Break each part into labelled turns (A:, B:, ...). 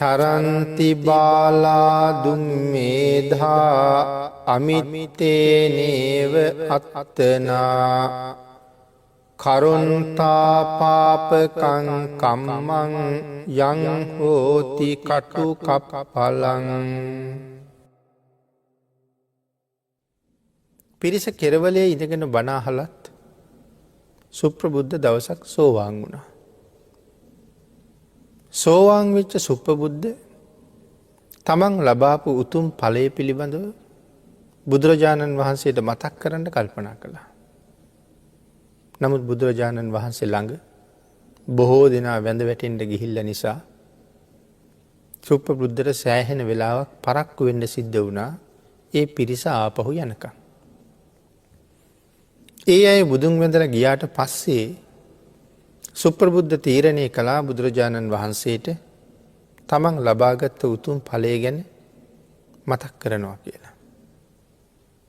A: චරන්ති බාලා දුම්මේධා අමිත්තේනේව අත්තනා කරුන්තා පාපකං කම්මං යං හෝති කටු කප්පලං. පිරිස කෙරවලේ ඉඳගෙන බණ අහලත් සුප්‍රබුද්ධ දවසක් සෝවාන් වුණා. සෝවාන් වෙච්ච සුප්‍රබුද්ධ තමන් ලබාපු උතුම් ඵලය පිළිබඳව බුදුරජාණන් වහන්සේට මතක් කරන්න කල්පනා කළා. නමුත් බුදුරජාණන් වහන්සේ ළඟ බොහෝ දෙනා වැඳ වැටෙන්න ගිහිල්ලා නිසා සුප්‍රබුද්ධට සෑහෙන වෙලාවක් පරක්කු වෙන්න සිද්ධ වුණා ඒ පිරිස ආපහු යනකම්. ඒ අය බුදුන් වැඳලා ගියාට පස්සේ සුප්‍රබුද්ධ තීරණය කළා බුදුරජාණන් වහන්සේට තමන් ලබාගත් උතුම් ඵලය ගැන මතක් කරනවා කියලා.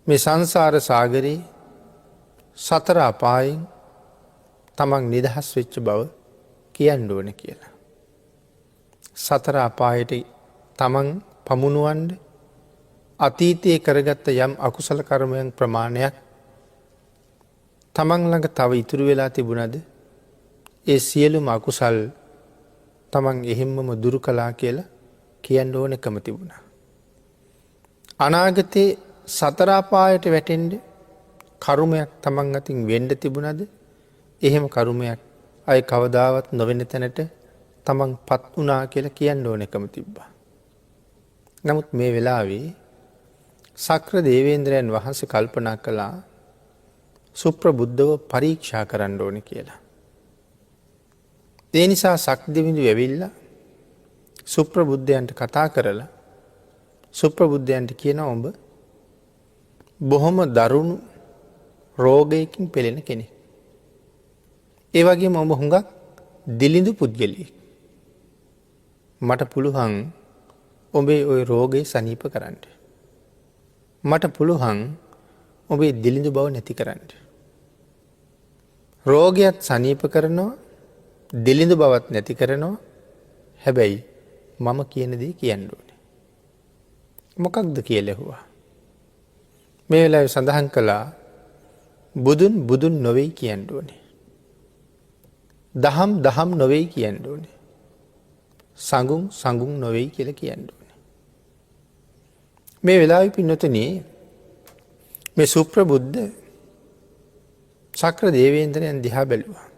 A: මේ සංසාර සාගරේ සතර අපායෙන් තමන් නිදහස් වෙච්ච බව කියන්න ඕන කියලා. සතර අපායට තමන් පමුණුවන්න අතීතයේ කරගත්ත යම් අකුසල කර්මයන් ප්‍රමාණයක් තමන් ළඟ තව ඉතුරු වෙලා තිබුණද ඒ සියලුම අකුසල් තමන් එහෙම්මම දුරු කළා කියලා කියන්න ඕනකම තිබුණා. අනාගතේ සතර අපායට වැටෙන්න කර්මයක් තමන් අතින් වෙන්න තිබුණද එහෙම කර්මයක් අය කවදාවත් නොවෙන තැනට තමන් පත් වුණා කියලා කියන්න ඕනකම තිබ්බා. නමුත් මේ වෙලාවේ සක්‍ර දේවේන්ද්‍රයන් වහන්සේ කල්පනා කළා සුප්‍රබුද්ධව පරීක්ෂා කරන්න ඕනේ කියලා. ඒ නිසා සක්දිවිඳු ඇවිල්ලා සුප්‍රබුද්ධයන්ට කතා කරලා සුප්‍රබුද්ධයන්ට කියනවා ඔබ බොහොම දරුණු රෝගයකින් පෙළෙන කෙනෙක්. ඒ වගේම ඔබ හුඟක් දිලිඳු පුද්ගලයෙක්. මට පුළුවන් ඔබේ ওই රෝගේ සනීප කරන්න. මට පුළුවන් ඔබේ දිලිඳු බව නැති කරන්න. රෝගයත් සනීප කරනවා දිලිඳු බවත් නැති කරනවා. හැබැයි මම කියන දේ කියන්න ඕනේ. මොකක්ද කියලා ඇහුවා. මේ වෙලාවේ සඳහන් කළා බුදුන් බුදුන් නොවේ කියන්න ඕනේ. දහම් දහම් නොවේ කියන්න ඕනේ. සංගුන් සංගුන් නොවේ කියලා කියන්න ඕනේ. මේ වෙලාවේ පින්නතුනි මේ සුප්‍රබුද්ධ සක්‍ර දේවේන්ද්‍රයන් දිහා බැලුවා.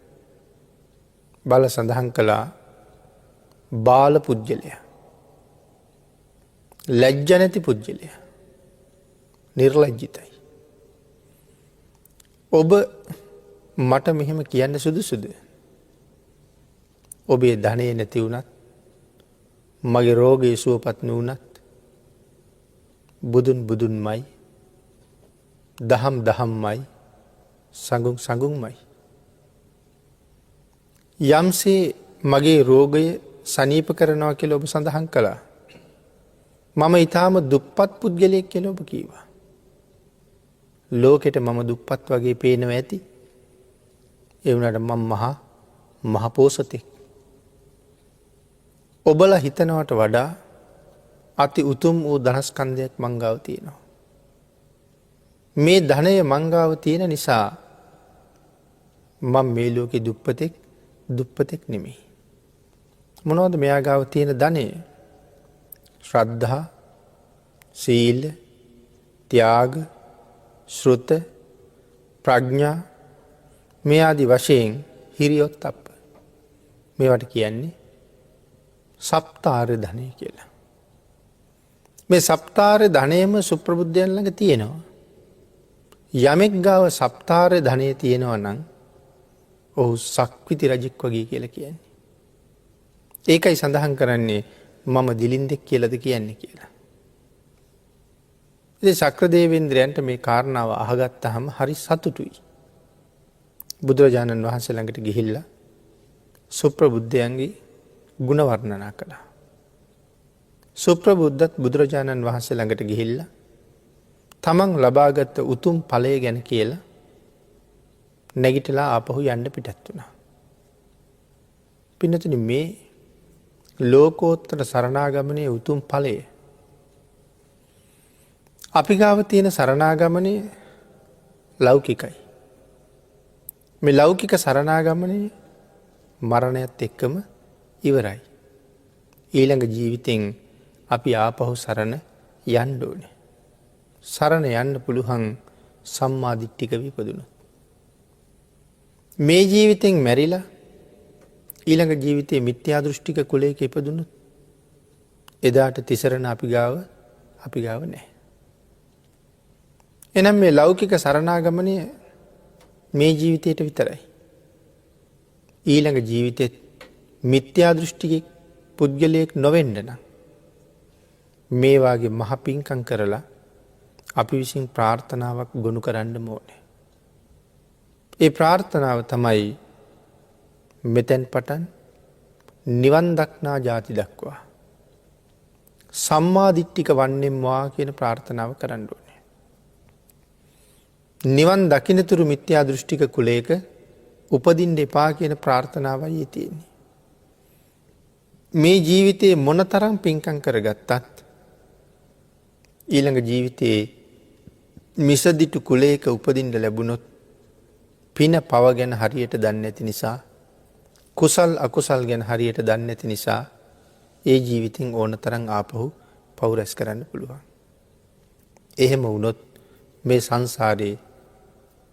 A: බල සඳහන් කළා බාල පුජ්‍යලයා. ලැජ්ජ නැති පුජ්‍යලයා. නිර්ලජ්ජිතයි. ඔබ මට මෙහෙම කියන්න සුදුසුද? ඔබේ ධනෙ නැති වුණත් මගේ රෝගේ සුවපත් නුනත් බුදුන් බුදුන්මයි දහම් දහම්මයි සංගුන් සංගුන්මයි. යම්සේ මගේ රෝගය සනීප කරනවා කියලා ඔබ සඳහන් කළා. මම ඊටාම දුප්පත් පුද්ගලයෙක් කියලා ඔබ කීවා. ලෝකෙට මම දුප්පත් වගේ පේනවා ඇති. ඒ වුණාට මම මහ පෝසතෙක්. ඔබලා හිතනවට වඩා අති උතුම් වූ ධනස්කන්ධයක් මං ගාව තියෙනවා. මේ ධනය මං ගාව තියෙන නිසා මම මේ ලෝකේ දුප්පතෙක් නෙමෙයි. මොනවද මෙයා ගාව තියෙන ධනය? ශ්‍රද්ධා, සීල, ත්‍යාග, ශ්‍රුත, ප්‍රඥා මේ ආදි වශයෙන් හිරියොත්ප්ප. මේවට කියන්නේ සප්තාර්ය ධනය කියලා. මේ සප්තාර්ය ධනයම සුප්‍රබුද්ධයන් ළඟ තියෙනවා. යමෙක් ගාව සප්තාර්ය ධනය තියෙනවා නම් ඔහු සක්විති රජෙක් වගේ කියලා කියන්නේ. ඒකයි සඳහන් කරන්නේ මම දිලින්දෙක් කියලාද කියන්නේ කියලා. ඉතින් සක්‍ර දේවේන්ද්‍රයන්ට මේ කාරණාව අහගත්තාම හරි සතුටුයි. බුදුරජාණන් වහන්සේ ළඟට ගිහිල්ලා සුප්‍රබුද්ධයන්ගේ ගුණ වර්ණනා කළා. සුප්‍රබුද්ධත් බුදුරජාණන් වහන්සේ ළඟට ගිහිල්ලා තමන් ලබාගත් උතුම් ඵලය ගැන කියලා නැගිටලා ආපහු යන්න පිටත් වුණා. පින්නතුනි මේ ලෝකෝත්තර සරණාගමනය උතුම් ඵලය. අපි ගාව තියෙන සරණාගමනය ලෞකිකයි. මේ ලෞකික සරණාගමනය මරණයත් එක්කම ඉවරයි. ඊළඟ ජීවිතෙන් අපි ආපහු සරණ යන්න ඕනේ. සරණ යන්න පුළුවන් සම්මාදිට්ඨික විපදුණොත්. මේ ජීවිතෙන් මැරිලා ඊළඟ ජීවිතයේ මිත්‍යා දෘෂ්ටික කුලයක ඉපදුණොත් එදාට තිසරණ අපි ගාව නැහැ. එනම් මේ ලෞකික සරණාගමනය මේ ජීවිතයට විතරයි. ඊළඟ ජීවිතෙත් මිත්‍යා දෘෂ්ටික පුද්ගලයෙක් නොවෙන්න නම් මේ වාගේ මහ පිංකම් කරලා අපි විසින් ප්‍රාර්ථනාවක් ගොනු කරන්න ඕනේ. ඒ ප්‍රාර්ථනාව තමයි මෙතෙන් පටන් නිවන් දක්නා ජාති දක්වා සම්මාදිට්ඨික වන්නෙම්වා කියන ප්‍රාර්ථනාව කරන්න ඕනේ. නිවන් දකින්නතුරු මිත්‍යා දෘෂ්ටික කුලයක උපදින්න එපා කියන ප්‍රාර්ථනාවයි තියෙන්නේ. මේ ජීවිතයේ මොනතරම් පිංකම් කරගත්තත් ඊළඟ ජීවිතයේ මිසදිටු කුලයක උපදින්න ලැබුණොත් පින පව ගැන හරියට දන්නේ නැති නිසා කුසල් අකුසල් ගැන හරියට දන්නේ නැති නිසා ඒ ජීවිතින් ඕන තරම් ආපහු පව් රැස් කරන්න පුළුවන්. එහෙම වුණොත් මේ සංසාරේ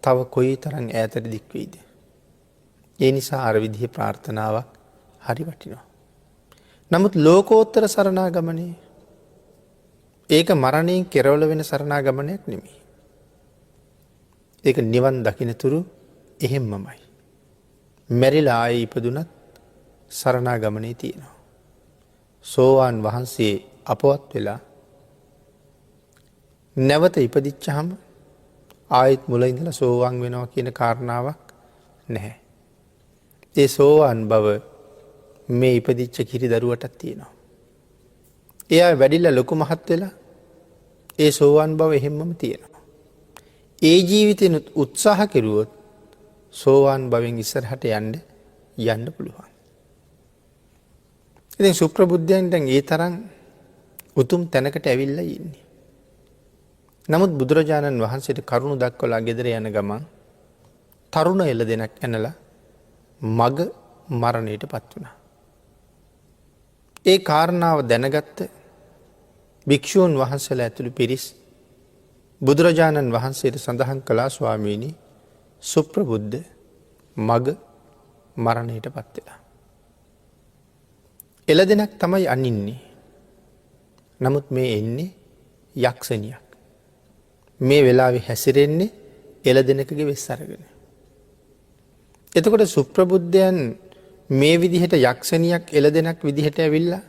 A: තව කොයි තරම් ඈතට දික් වෙයිද? ඒ නිසා අර විදිහේ ප්‍රාර්ථනාවක් හරි වටිනවා. නමුත් ලෝකෝත්තර සරණාගමනේ ඒක මරණයෙන් කෙරවල වෙන සරණාගමනයක් නෙමෙයි. ඒක නිවන් දකින්නතුරු එහෙම්මමයි. මැරිලා ආයේ ඉපදුනත් සරණාගමනේ තියෙනවා. සෝවාන් වහන්සේ අපවත් වෙලා නැවත ඉපදිච්චහම ආයෙත් මුල ඉඳලා සෝවාන් වෙනවා කියන කාරණාවක් නැහැ. ඒ සෝවාන් බව මේ ඉපදිච්ච කිරි දරුවටත් තියෙනවා. එයා වැඩිලා ලොකු මහත් වෙලා ඒ සෝවාන් බව එහෙම්මම තියෙනවා. ඒ ජීවිතේනුත් උත්සාහ කෙරුවොත් සෝවාන් භවෙන් ඉස්සරහට යන්න පුළුවන්. ඉතින් සුප්‍රබුද්ධයන් දැන් ඒ තරම් උතුම් තැනකට ඇවිල්ලා ඉන්නේ. නමුත් බුදුරජාණන් වහන්සේට කරුණ දක්වලා ගෙදර යන ගමන් තරුණ එළදෙනක් ඇනලා මග මරණයට පත් වුණා. ඒ කාරණාව දැනගත්ත භික්ෂූන් වහන්සේලා ඇතුළු පිරිස් බුදුරජාණන් වහන්සේට සඳහන් කළා ස්වාමීනි සුප්‍රබුද්ධ මග මරණයට පත් වෙලා. එළදෙනක් තමයි අනින්නේ. නමුත් මේ එන්නේ යක්ෂණියක්. මේ වෙලාවේ හැසිරෙන්නේ එළදෙනකගේ වෙස් අරගෙන. එතකොට සුප්‍රබුද්ධයන් මේ විදිහට යක්ෂණියක් එළදෙනක් විදිහට ඇවිල්ලා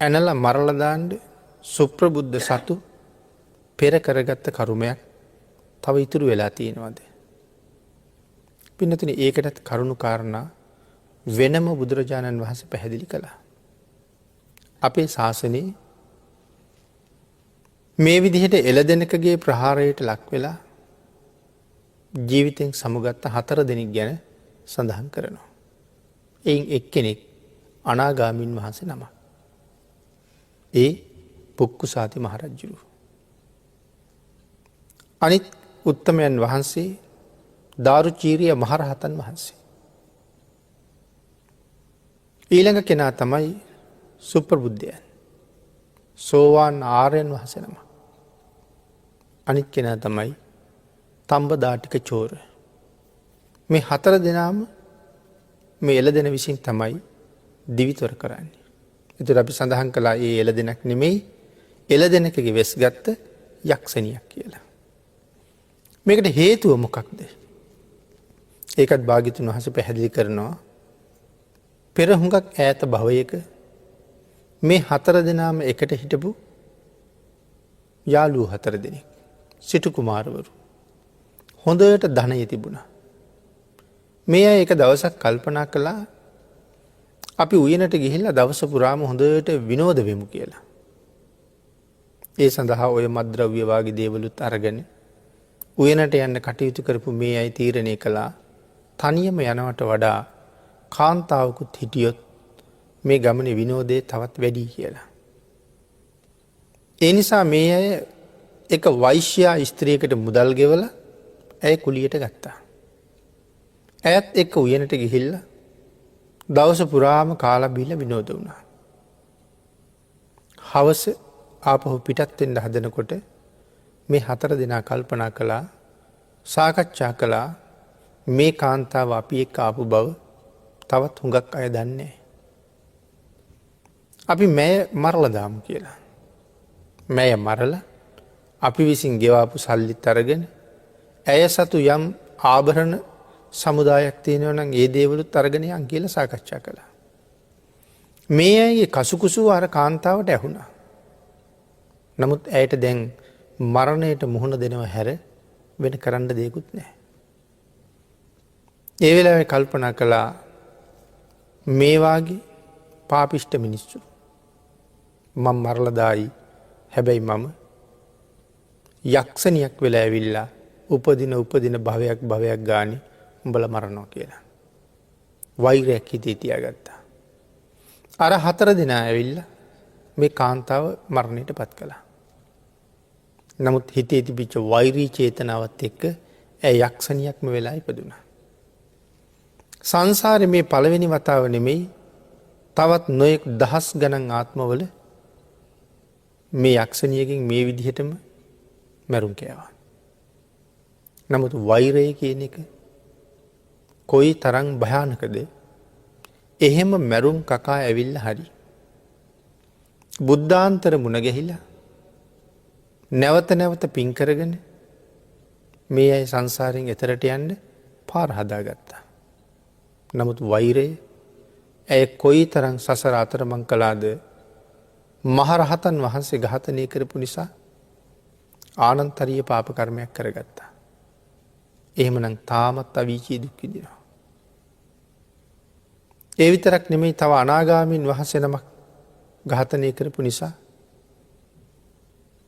A: ඇනලා මරලා දාන්න සුප්‍රබුද්ධ සතු පෙර කරගත්ත කරුමයක් තව ඉතුරු වෙලා තියෙනවද? පින්නතුනි ඒකටත් කරුණු කාරණා වෙනම බුදුරජාණන් වහන්සේ පැහැදිලි කළා. අපේ ශාසනයේ මේ විදිහට එළදෙනකගේ ප්‍රහාරයට ලක් වෙලා ජීවිතෙන් සමුගත්ත 4 දෙනෙක් ගැන සඳහන් කරනවා. එයින් එක්කෙනෙක් අනාගාමීන් වහන්සේ නමක්. ඒ පුක්කුසාති මහරජුරු. අනිත් උත්තමයන් වහන්සේ දාරුචීරිය මහරහතන් වහන්සේ. ඊළඟ කෙනා තමයි සුප්‍රබුද්ධයන්. සෝවාන් ආර්යයන් වහන්සේ නමක්. අනිත් කෙනා තමයි තම්බදාටික චෝර. මේ 4 දෙනාම මේ එළදෙන විසින් තමයි දිවිතොර කරන්නේ. ඒතර අපි සඳහන් කළා ඒ එළදෙනක් නෙමෙයි එළදෙනකගේ වෙස් ගත්ත යක්ෂණියක් කියලා. මේකට හේතුව මොකක්ද? ඒකත් භාග්‍යතුන් වහන්සේ පැහැදිලි කරනවා. පෙර හුඟක් ඈත භවයක මේ 4 දෙනාම එකට හිටපු යාළුවෝ 4 දෙනෙක්. සිටු කුමාරවරු. හොඳට ධනය තිබුණා. මේ අය එක දවසක් කල්පනා කළා අපි උයනට ගිහිල්ලා දවස පුරාම හොඳට විනෝද වෙමු කියලා. ඒ සඳහා ඔය මත්ද්‍රව්‍ය වාගේ දේවලුත් අරගෙන උයනට යන්න කටයුතු කරපු මේ අය තීරණය කළා තනියම යනවට වඩා කාන්තාවකුත් හිටියොත් මේ ගමන විනෝදය තවත් වැඩි කියලා. ඒ නිසා මේ අය එක වෛශ්‍යයා ස්ත්‍රියකට මුදල් ගෙවල ඇය කුලියට ගත්තා. ඇයත් එක්ක උයනට ගිහිල්ල දවස පුරාම කාලබිල විනෝද වුණා. හවස ආපහු පිටත්වෙන්ට හදනකොට මේ 4 දෙනා කල්පනා කළා සාකච්ඡා කළා මේ කාන්තාව අපි එක්ක ආපු බව තවත් හුඟක් අය දන්නේ. අපි මැය මරලා දාමු කියලා. මැය මරලා අපි විසින් ගෙවාපු සල්ලිත් අරගෙන ඇය සතු යම් ආභරණ සමුදායක් තියෙනවා නම් ඒ දේවලුත් අරගෙන යන් කියලා සාකච්ඡා කළා. මේ අයගේ කසුකුසු අර කාන්තාවට ඇහුණා. නමුත් ඇයට දැන් මරණයට මුහුණ දෙනවා හැර වෙන කරන්න දෙයක්වත් නැහැ. ඒ වෙලාවේ කල්පනා කළා මේ වාගේ පාපිෂ්ඨ මිනිස්සු මම මරලා දායි. හැබැයි මම යක්ෂණියක් වෙලා ඇවිල්ලා උපදින භවයක් ගානේ උඹලා මරනවා කියලා. වෛරයක් හිතේ තියාගත්තා. අර 4 දෙනා ඇවිල්ලා මේ කාන්තාව මරණයට පත් කළා. නමුත් හිතේ තිබිච්ච වෛරී චේතනාවත් එක්ක ඇය යක්ෂණියක්ම වෙලා ඉපදුණා. සංසාරේ මේ පළවෙනි වතාව නෙමෙයි තවත් නොයෙක් දහස් ගණන් ආත්මවල මේ යක්ෂණියකින් මේ විදිහටම මැරුම් කෑවා. නමුත් වෛරය කියන එක කොයි තරම් භයානකද? එහෙම මැරුම් කකා ඇවිල්ලා හරි බුද්ධාන්තර මුණ ගැහිලා නැවත පින් කරගෙන මේ අය සංසාරයෙන් එතරට යන්න පාර හදාගත්තා. නමුත් වෛරය ඇය කොයි තරම් සසර අතරමං කළාද? මහරහතන් වහන්සේ ඝාතනය කරපු නිසා ආනන්තරීය පාප කර්මයක් කරගත්තා. එහෙමනම් තාමත් අවීචී දුක් විඳිනවා. ඒ විතරක් නෙමෙයි තව අනාගාමීන් වහන්සේ නමක් ඝාතනය කරපු නිසා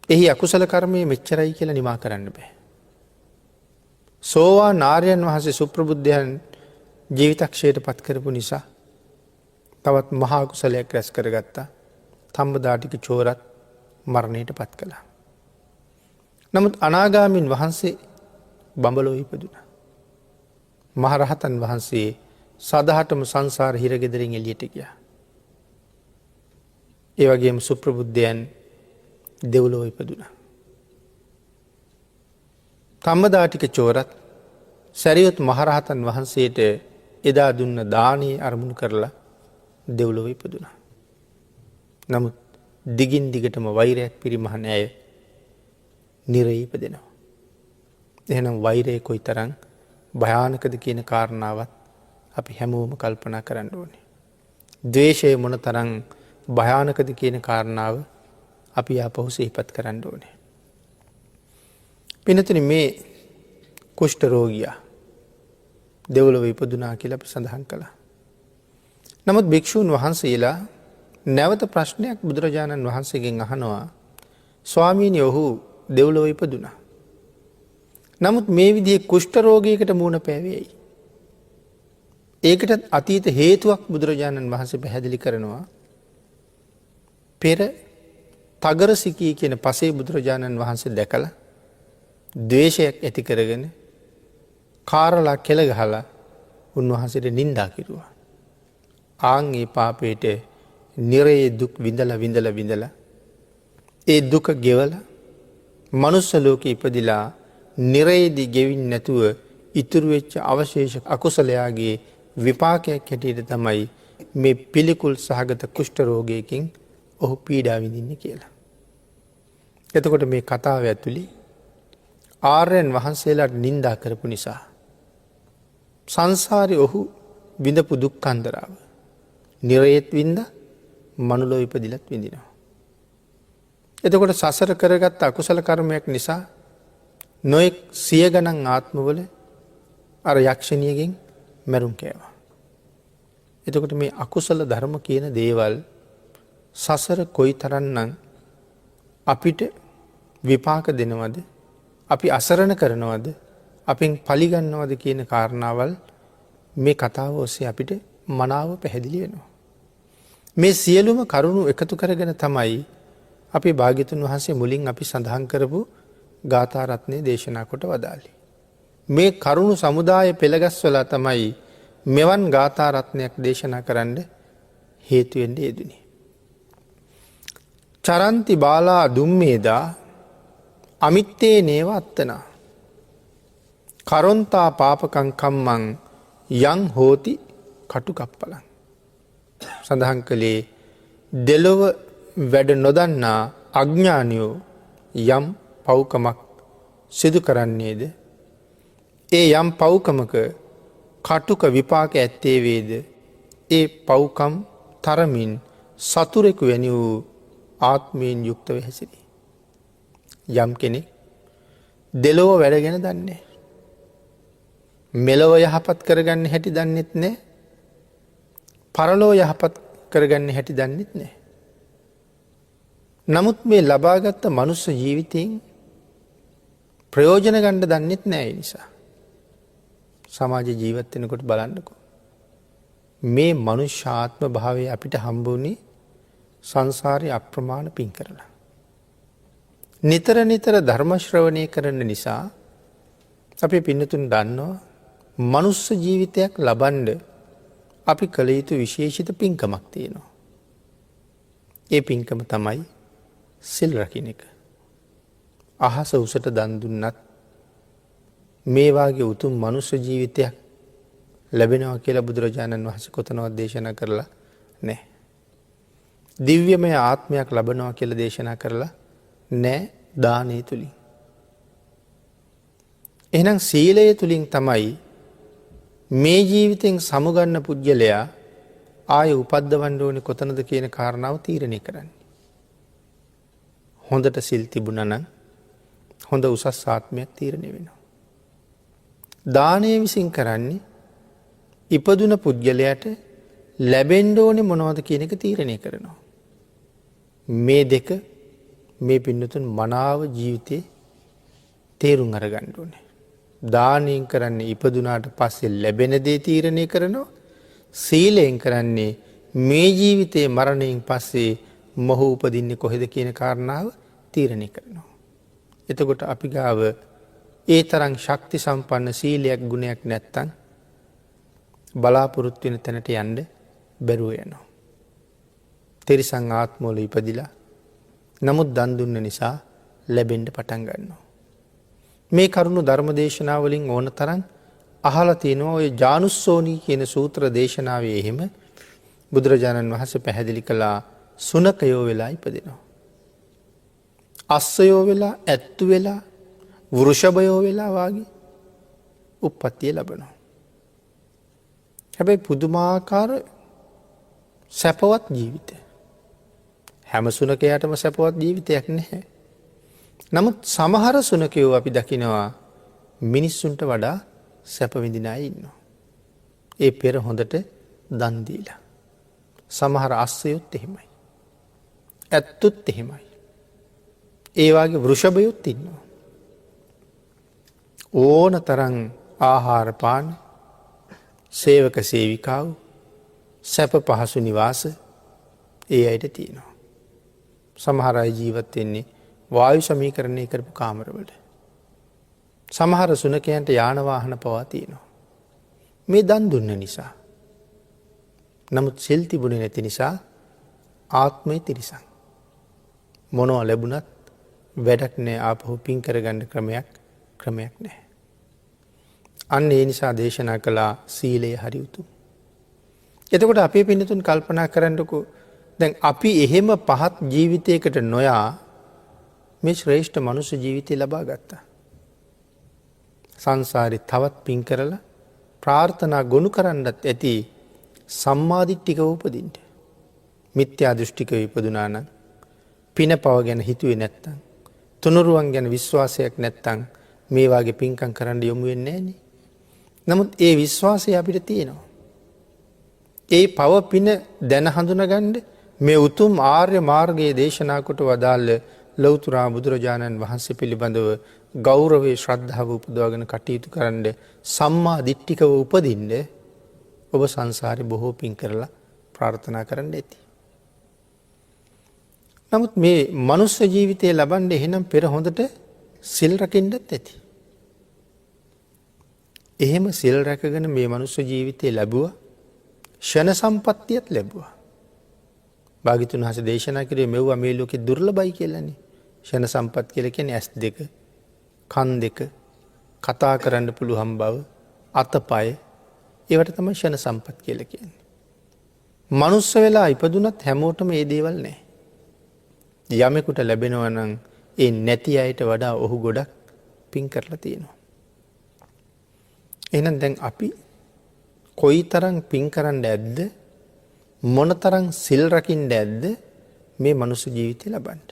A: එහි අකුසල කර්මයේ මෙච්චරයි කියලා නිමා කරන්න බෑ. සෝවාන් ආර්යයන් වහන්සේ සුප්‍රබුද්ධයන් ජීවිතක්ෂයට පත් කරපු නිසා තවත් මහා කුසලයක් රැස් කරගත්තා. තම්බදාටික චෝරත් මරණයට පත් කළා. නමුත් අනාගාමීන් වහන්සේ බඹලෝ ඉපදුණා. මහරහතන් වහන්සේ සදහටම සංසාර හිරගෙදරින් එළියට ගියා. ඒ වගේම සුප්‍රබුද්ධයන් දෙව්ලොව ඉපදුණා. තම්බදාටික චෝරත් සැරියොත් මහරහතන් වහන්සේට එදා දුන්න දානය අරමුණු කරලා දෙව්ලොව ඉපදුණා. නමුත් දිගින් දිගටම වෛරයක් පිරිමහන ඇය නිරේ ඉපදෙනවා. එහෙනම් වෛරය කොයිතරම් භයානකද කියන කාරණාවත් අපි හැමෝම කල්පනා කරන්න ඕනේ. ද්වේෂය මොන තරම් භයානකද කියන කාරණාව අපි ආපහු සිහිපත් කරන්න ඕනේ. පින්නතුනි මේ කුෂ්ඨ රෝගියා දෙව්ලොව ඉපදුනා කියලා අපි සඳහන් කළා. නමුත් භික්ෂූන් වහන්සේලා නැවත ප්‍රශ්නයක් බුදුරජාණන් වහන්සේගෙන් අහනවා ස්වාමීනි ඔහු දෙව්ලොව ඉපදුනා. නමුත් මේ විදිහේ කුෂ්ඨ රෝගයකට මුහුණ පෑවේයි. ඒකට අතීත හේතුවක් බුදුරජාණන් වහන්සේ පැහැදිලි කරනවා. පෙර තගරසිකී කියන පසේ බුදුරජාණන් වහන්සේ දැකලා ද්වේෂයක් ඇති කරගෙන කාරලා කෙල ගහලා උන්වහන්සේට නින්දා කිරුවා. ආන් ඒ පාපයට නිරයේ දුක් විඳලා ඒ දුක ගෙවලා මනුස්ස ලෝකෙ ඉපදිලා නිරයේදී ගෙවින් නැතුව ඉතුරු වෙච්ච අවශේෂ අකුසලයාගේ විපාකයක් හැටියට තමයි මේ පිළිකුල් සහගත කුෂ්ඨ රෝගයකින් ඔහු පීඩා විඳින්නේ කියලා. එතකොට මේ කතාව ඇතුළේ ආර්යයන් වහන්සේලාට නින්දා කරපු නිසා සංසාරේ ඔහු විඳපු දුක් කන්දරාව නිරයේත් විඳ මනුලොව ඉපදිලත් විඳිනවා. එතකොට සසර කරගත්ත අකුසල කර්මයක් නිසා නොයෙක් සිය ගණන් ආත්මවල අර යක්ෂණියගෙන් මැරුම් කෑවා. එතකොට මේ අකුසල ධර්ම කියන දේවල් සසර කොයි තරන්නම් අපිට විපාක දෙනවද, අපි අසරණ කරනවද, අපෙන් පලිගන්නවද කියන කාරණාවල් මේ කතාව ඔස්සේ අපිට මනාව පැහැදිලි වෙනවා. මේ සියලුම කරුණු එකතු කරගෙන තමයි අපි භාග්‍යතුන් වහන්සේ මුලින් අපි සඳහන් කරපු ගාථා රත්නය දේශනා කොට වදාළේ. මේ කරුණු සමුදාය පෙළගස්වලා තමයි මෙවන් ගාථා රත්නයක් දේශනා කරන්න හේතුවෙන්ට යෙදුනේ. චරන්ති බාලා දුම්මේදා අමිත්තේ නේව අත්තනා කරොන්තා පාපකං කම්මං යං හෝති කටුකප්පලං. සඳහන් කළේ දෙලොව වැඩ නොදන්නා අඥ්ඥානයෝ යම් පව්කමක් සිදු කරන්නේද. ඒ යම් පව්කමක කටුක විපාක ඇත්තේ වේද. ඒ පව්කම් තරමින් සතුරෙකු වැනි වූ ආත්මයෙන් යුක්තව හැසිරි. යම් කෙනෙක් දෙලොව වැඩගෙන දන්නේ. මෙලොව යහපත් කරගන්න හැටි දන්නෙත් නෑ. පරලෝ යහපත් කරගන්න හැටි දන්නෙත් නෑ. නමුත් මේ ලබාගත්ත මනුස්ස ජීවිතයෙන් ප්‍රයෝජන ගණ්ඩ දන්නෙත් නෑ නිසා. සමාජ ජීවත්වෙනකොට බලන්නකු. මේ මනුෂ්‍යාත්ම භාවය අපිට හම්බුණේ සංසාරය අප්‍රමාණ පින් කරලා. නිතර නිතර ධර්මශ්‍රවණය කරන නිසා අපි පින්නතුන් දන්නවා මනුස්ස ජීවිතයක් ලබන්ඩ අපි කළ යුතු විශේෂිත පින්කමක් තියෙනවා. ඒ පින්කම තමයි සිල් රකින එක. අහස උසට දන්දුන්නත් මේවාගේ උතුම් මනුස්ස ජීවිතයක් ලැබෙනවා කියලා බුදුරජාණන් වහන්සේ කොතනවත් දේශනා කරලා නෑ. දිව්‍යමය ආත්මයක් ලබනවා කියල දේශනා කරලා නෑ දානය තුළින්. එහෙනම් සීලය තුළින් තමයි මේ ජීවිතෙන් සමුගන්න පුද්ගලයා ආය උපද්දවන්න ඕනේ කොතනද කියන කාරණාව තීරණය කරන්නේ. හොඳට සිල් තිබුණනම් හොඳ උසස් ආත්මයක් තීරණය වෙනවා. දානය විසින් කරන්නේ ඉපදුන පුද්ගලයට ලැබෙන්ඩ ඕනෙ මොනවද කියන එක තීරණය කරනවා. මේ දෙක මේ පින්නතුන් මනාව ජීවිතය තේරුම් අරගන්න ඕනේ. දානයෙන් කරන්නේ ඉපදුනාට පස්සේ ලැබෙන දේ තීරණය කරනවා. සීලයෙන් කරන්නේ මේ ජීවිතයේ මරණයෙන් පස්සේ මොහු උපදින්නේ කොහෙද කියන කාරණාව තීරණය කරනවා. එතකොට අපි ගාව ඒ තරම් ශක්ති සම්පන්න සීලයක් ගුණයක් නැත්තම් බලාපොරොත්තු වෙන තැනට යන්න බැරුව යනවා. තිරිසන් ආත්මවල ඉපදිලා නමුත් දන් දුන්න නිසා ලැබෙන්න පටන් ගන්නවා. මේ කරුණු ධර්ම දේශනාවලින් ඕන තරම් අහලා තියෙනවා. ඔය ජානුස්සෝනී කියන සූත්‍ර දේශනාවේ එහෙම බුදුරජාණන් වහන්සේ පැහැදිලි කළා සුනකයෝ වෙලා ඉපදිනවා. අස්සයෝ වෙලා ඇත්තු වෙලා වෘෂභයෝ වෙලා වාගේ උප්පත්තිය ලබනවා. හැබැයි පුදුමාකාර සැපවත් ජීවිතය. හැම සුනකයාටම සැපවත් ජීවිතයක් නැහැ. නමුත් සමහර සුනකයෝ අපි දකිනවා මිනිස්සුන්ට වඩා සැප විඳින අය ඉන්නවා. ඒ පෙර හොඳට දන් දීලා. සමහර අස්සයොත් එහෙමයි. ඇත්තුත් එහෙමයි. ඒ වගේ වෘෂභයොත් ඉන්නවා. ඕන තරම් ආහාර පාන සේවක සේවිකාව සැප පහසු නිවාස ඒ අයට තියෙනවා. සමහර අය ජීවත් වෙන්නේ වායු සමීකරණය කරපු කාමරවල. සමහර සුනකයන්ට යාන වාහන පවා තියෙනවා. මේ දන් දුන්න නිසා. නමුත් සිල් තිබුණේ නැති නිසා ආත්මය තිරිසන්. මොනවා ලැබුණත් වැඩක් නෑ. ආපහු පින් කරගන්න ක්‍රමයක් නෑ. අන්න ඒ නිසා දේශනා කළා සීලය හරි උතුම්. එතකොට අපේ පින්නතුන් කල්පනා කරන්නකෝ දැන් අපි එහෙම පහත් ජීවිතයකට නොයා මේ ශ්‍රේෂ්ඨ මනුස්ස ජීවිතය ලබා ගත්තා. සංසාරි තවත් පින් කරලා ප්‍රාර්ථනා ගොනු කරන්නත් ඇති සම්මාදිට්ඨික උපදින්න. මිත්‍යා දෘෂ්ටික ඉපදුනා නම් පින පව ගැන හිතුවේ නැත්තම් තුනුරුවන් ගැන විශ්වාසයක් නැත්තම් මේ වාගේ පින්කම් කරන්න යොමු වෙන්නේ නැහනේ. නමුත් ඒ විශ්වාසය අපිට තියෙනවා. ඒ පව පින දැන හඳුනගන්න මේ උතුම් ආර්ය මාර්ගයේ දේශනා කොට වදාළ ලෞතුරා බුදුරජාණන් වහන්සේ පිළිබඳව ගෞරවයේ ශ්‍රද්ධාව උපදවාගෙන කටයුතු කරන්න සම්මා දිට්ඨිකව උපදින්න ඔබ සංසාරේ බොහෝ පින් කරලා ප්‍රාර්ථනා කරන්න ඇති. නමුත් මේ මනුස්ස ජීවිතය ලබන්ඩ එහෙනම් පෙර හොඳට සිල් රකින්ඩත් ඇති. එහෙම සිල් රැකගෙන මේ මනුස්ස ජීවිතය ලැබුව ෂණ සම්පත්තියත් ලැබවා. භාගිතුන් හස දේශනා කරේ මෙව්ව මේ ලෝකෙ දුර්ලබයි කියලන්නේ ෂණ සම්පත් කියලකෙන ඇස් දෙක කන් දෙක කතා කරන්න පුළුහම් බව අතපය ඒවට තම ෂණ සම්පත් කියල කියන්නේ. මනුස්ස වෙලා ඉපදුනත් හැමෝටම ඒ දේවල් නෑ. යමෙකුට ලැබෙනවනං ඒ නැති අයට වඩා ඔහු ගොඩක් පින් කරලා තියෙනවා. එනම් දැන් අපි කොයි තරං පින් කරන්න ඇද්ද මොන තරං සිල් රකින්ට ඇද්ද මේ මනුස්ස ජීවිතය ලබන්ට.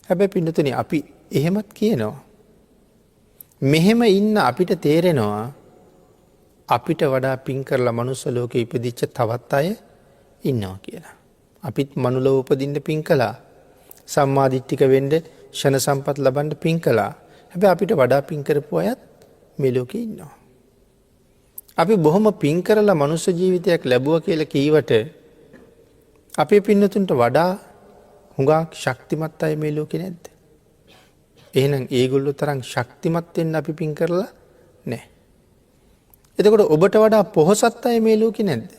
A: හැබැ පිඩතුන අපි එහෙමත් කියනවා. මෙහෙම ඉන්න අපිට තේරෙනවා අපිට වඩා පින් කරලා මනුස්ස ලෝක ඉපදිච්ච තවත් අය ඉන්නවා කියලා. අපිත් මනුලව උපදින්න පින් කලා සම්මාධිට්ටික වෙන්ඩ ෂණ සම්පත් ලබන්ඩ පින් කලා හැබැ අපිට වඩා පින් කරපු අයත් මෙලෝක ඉන්නවා. අපි බොහොම පින් කරලා මනුස්ස ජීවිතයක් ලැබුව කියල කීවට අපේ පින්නතුන්ට වඩා හුඟක් ශක්තිමත් අය මේ ලෝකෙ නැද්ද. එහෙනම් ඒගොල්ලු තරම් ශක්තිමත්වෙන් අපි පින් කරලා නෑ. එතකොට ඔබට වඩා පොහොසත් අය මේ ලෝකෙ නැද්ද.